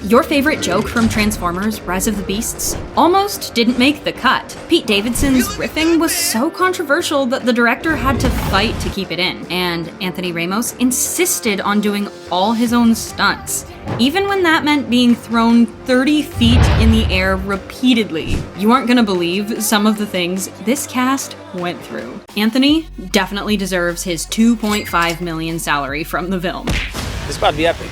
Your favorite joke from Transformers: Rise of the Beasts almost didn't make the cut. Pete Davidson's riffing was so controversial that the director had to fight to keep it in, and Anthony Ramos insisted on doing all his own stunts, even when that meant being thrown 30 feet in the air repeatedly. You aren't gonna believe some of the things this cast went through. Anthony definitely deserves his $2.5 million salary from the film. It's about to be epic.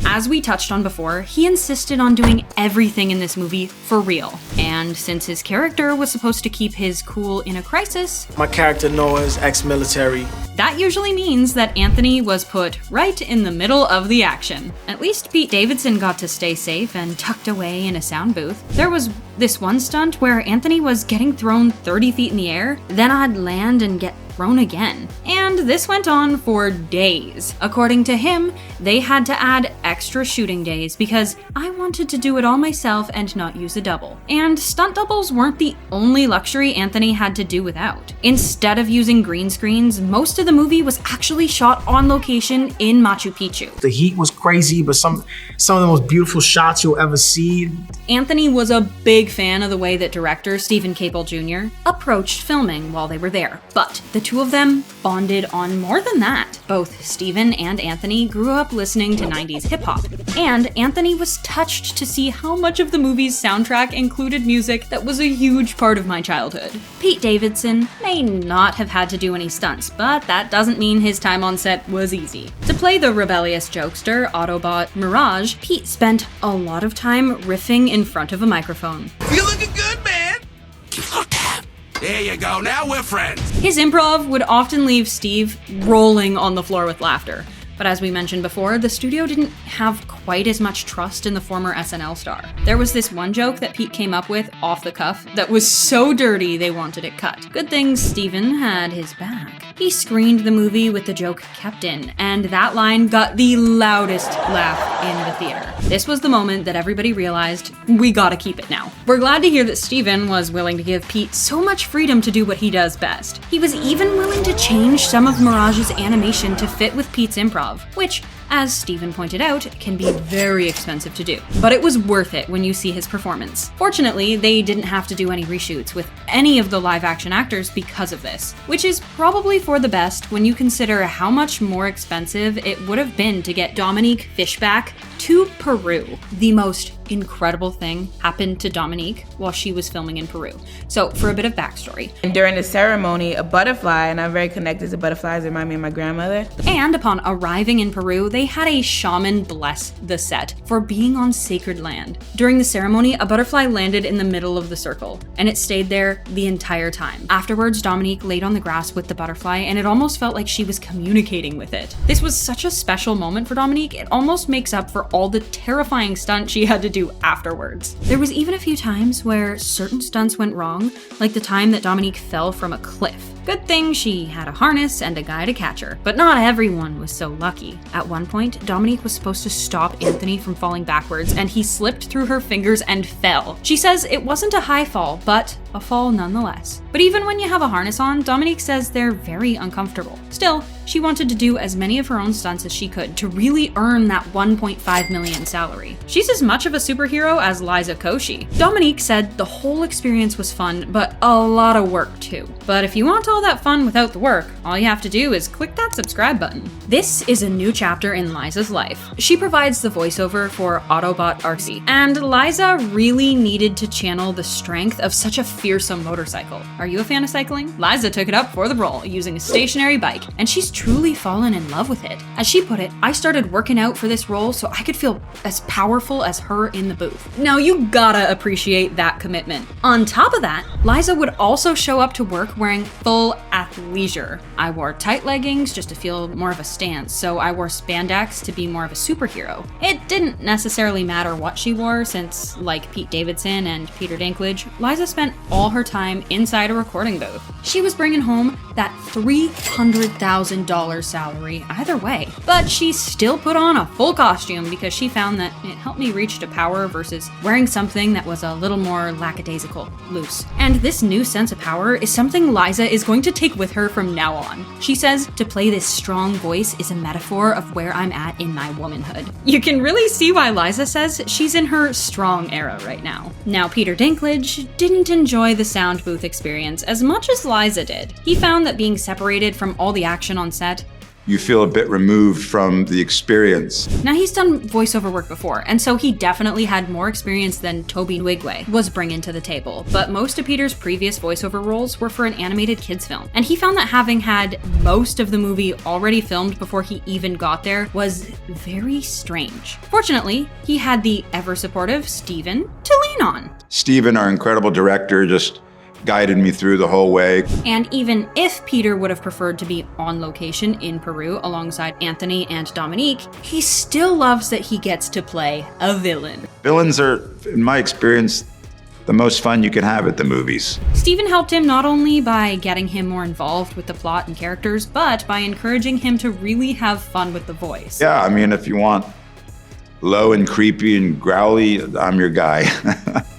As we touched on before, he insisted on doing everything in this movie for real. And since his character was supposed to keep his cool in a crisis, my character Noah is ex-military. That usually means that Anthony was put right in the middle of the action. At least Pete Davidson got to stay safe and tucked away in a sound booth. There was this one stunt where Anthony was getting thrown 30 feet in the air, then I'd land and get thrown again. And this went on for days. According to him, they had to add extra shooting days because I wanted to do it all myself and not use a double. And stunt doubles weren't the only luxury Anthony had to do without. Instead of using green screens, most of the movie was actually shot on location in Machu Picchu. The heat was crazy, but some of the most beautiful shots you'll ever see. Anthony was a big fan of the way that director Stephen Caple Jr. approached filming while they were there, but the two of them bonded on more than that. Both Stephen and Anthony grew up listening to 90s hip-hop, and Anthony was touched to see how much of the movie's soundtrack included music that was a huge part of my childhood. Pete Davidson may not have had to do any stunts, but that doesn't mean his time on set was easy. To play the rebellious jokester Autobot Mirage, Pete spent a lot of time riffing in front of a microphone. You're looking good, man! There you go, now we're friends. His improv would often leave Steve rolling on the floor with laughter. But as we mentioned before, the studio didn't have quite as much trust in the former SNL star. There was this one joke that Pete came up with off the cuff that was so dirty they wanted it cut. Good thing Steven had his back. He screened the movie with the joke kept in, and that line got the loudest laugh in the theater. This was the moment that everybody realized, we gotta keep it now. We're glad to hear that Steven was willing to give Pete so much freedom to do what he does best. He was even willing to change some of Mirage's animation to fit with Pete's improv, which, as Steven pointed out, can be very expensive to do. But it was worth it when you see his performance. Fortunately, they didn't have to do any reshoots with any of the live-action actors because of this, which is probably for the best when you consider how much more expensive it would have been to get Dominique Fishback to Peru. The most incredible thing happened to Dominique while she was filming in Peru. So for a bit of backstory. And during the ceremony, a butterfly, and I'm very connected to butterflies, remind me of my grandmother. And upon arriving in Peru, they had a shaman bless the set for being on sacred land. During the ceremony, a butterfly landed in the middle of the circle, and it stayed there the entire time. Afterwards, Dominique laid on the grass with the butterfly, and it almost felt like she was communicating with it. This was such a special moment for Dominique, it almost makes up for all the terrifying stunts she had to do afterwards. There was even a few times where certain stunts went wrong, like the time that Dominique fell from a cliff. Good thing she had a harness and a guy to catch her, but not everyone was so lucky. At one point, Dominique was supposed to stop Anthony from falling backwards, and he slipped through her fingers and fell. She says it wasn't a high fall, but a fall nonetheless. But even when you have a harness on, Dominique says they're very uncomfortable. Still, she wanted to do as many of her own stunts as she could to really earn that $1.5 million salary. She's as much of a superhero as Liza Koshy. Dominique said the whole experience was fun, but a lot of work too. But if you want all that fun without the work, all you have to do is click that subscribe button. This is a new chapter in Liza's life. She provides the voiceover for Autobot Arcee, and Liza really needed to channel the strength of such a fearsome motorcycle. Are you a fan of cycling? Liza took it up for the role using a stationary bike, and she's truly fallen in love with it. As she put it, I started working out for this role so I could feel as powerful as her in the booth. Now you gotta appreciate that commitment. On top of that, Liza would also show up to work wearing full athleisure. I wore tight leggings just to feel more of a stance, so I wore spandex to be more of a superhero. It didn't necessarily matter what she wore since, like Pete Davidson and Peter Dinklage, Liza spent all her time inside a recording booth. She was bringing home that $300,000 salary either way. But she still put on a full costume because she found that it helped me reach to power versus wearing something that was a little more lackadaisical, loose. And this new sense of power is something Liza is going to take with her from now on. She says to play this strong voice is a metaphor of where I'm at in my womanhood. You can really see why Liza says she's in her strong era right now. Now, Peter Dinklage didn't enjoy the sound booth experience as much as Liza did. He found that being separated from all the action on set, you feel a bit removed from the experience. Now, he's done voiceover work before, and so he definitely had more experience than Tobe Nwigwe was bringing to the table, but most of Peter's previous voiceover roles were for an animated kids film, and he found that having had most of the movie already filmed before he even got there was very strange. Fortunately, he had the ever-supportive Steven to lean on. Steven, our incredible director, just guided me through the whole way. And even if Peter would have preferred to be on location in Peru alongside Anthony and Dominique, he still loves that he gets to play a villain. Villains are, in my experience, the most fun you can have at the movies. Steven helped him not only by getting him more involved with the plot and characters, but by encouraging him to really have fun with the voice. Yeah, I mean, if you want low and creepy and growly, I'm your guy.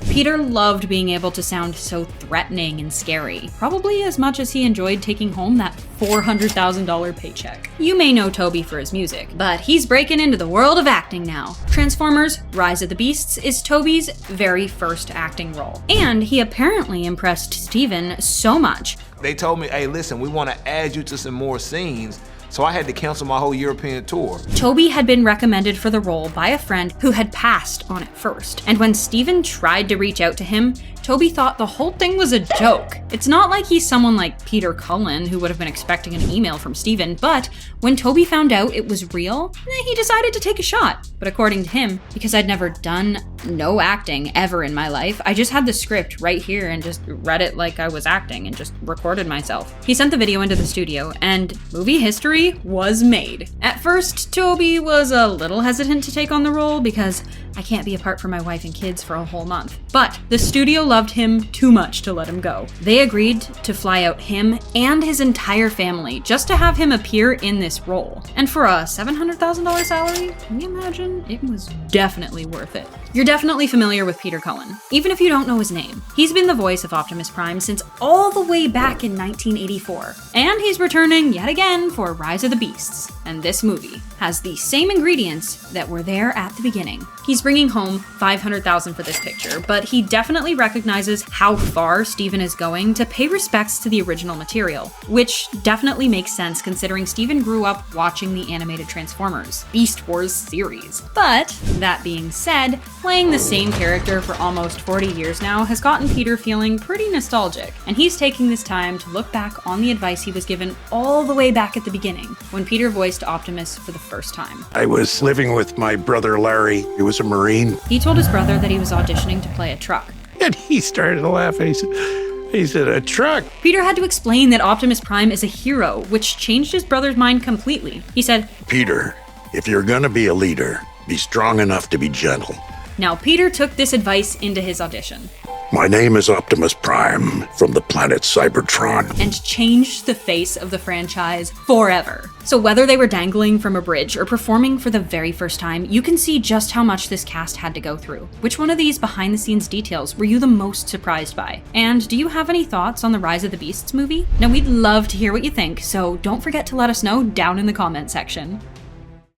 Peter loved being able to sound so threatening and scary, probably as much as he enjoyed taking home that $400,000 paycheck. You may know Tobe for his music, but he's breaking into the world of acting now. Transformers: Rise of the Beasts is Tobe's very first acting role, and he apparently impressed Steven so much. They told me, hey, listen, we want to add you to some more scenes. So I had to cancel my whole European tour. Tobe had been recommended for the role by a friend who had passed on it first. And when Steven tried to reach out to him, Tobe thought the whole thing was a joke. It's not like he's someone like Peter Cullen who would have been expecting an email from Steven, but when Tobe found out it was real, he decided to take a shot. But according to him, because I'd never done no acting ever in my life, I just had the script right here and just read it like I was acting and just recorded myself. He sent the video into the studio and movie history was made. At first, Tobe was a little hesitant to take on the role because I can't be apart from my wife and kids for a whole month. But the studio loved him too much to let him go. They agreed to fly out him and his entire family just to have him appear in this role. And for a $700,000 salary, can you imagine? It was definitely worth it. You're definitely familiar with Peter Cullen, even if you don't know his name. He's been the voice of Optimus Prime since all the way back in 1984. And he's returning yet again for Rise of the Beasts. And this movie has the same ingredients that were there at the beginning. He's bringing home $500,000 for this picture, but he definitely recognizes how far Steven is going to pay respects to the original material, which definitely makes sense considering Steven grew up watching the animated Transformers Beast Wars series. But that being said, playing the same character for almost 40 years now has gotten Peter feeling pretty nostalgic, and he's taking this time to look back on the advice he was given all the way back at the beginning, when Peter voiced Optimus for the first time. I was living with my brother Larry, who was a Marine. He told his brother that he was auditioning to play a truck. And he started to laugh. He said, a truck? Peter had to explain that Optimus Prime is a hero, which changed his brother's mind completely. He said, Peter, if you're gonna be a leader, be strong enough to be gentle. Now, Peter took this advice into his audition. My name is Optimus Prime from the planet Cybertron. And changed the face of the franchise forever. So whether they were dangling from a bridge or performing for the very first time, you can see just how much this cast had to go through. Which one of these behind the scenes details were you the most surprised by? And do you have any thoughts on the Rise of the Beasts movie? Now, we'd love to hear what you think, so don't forget to let us know down in the comment section.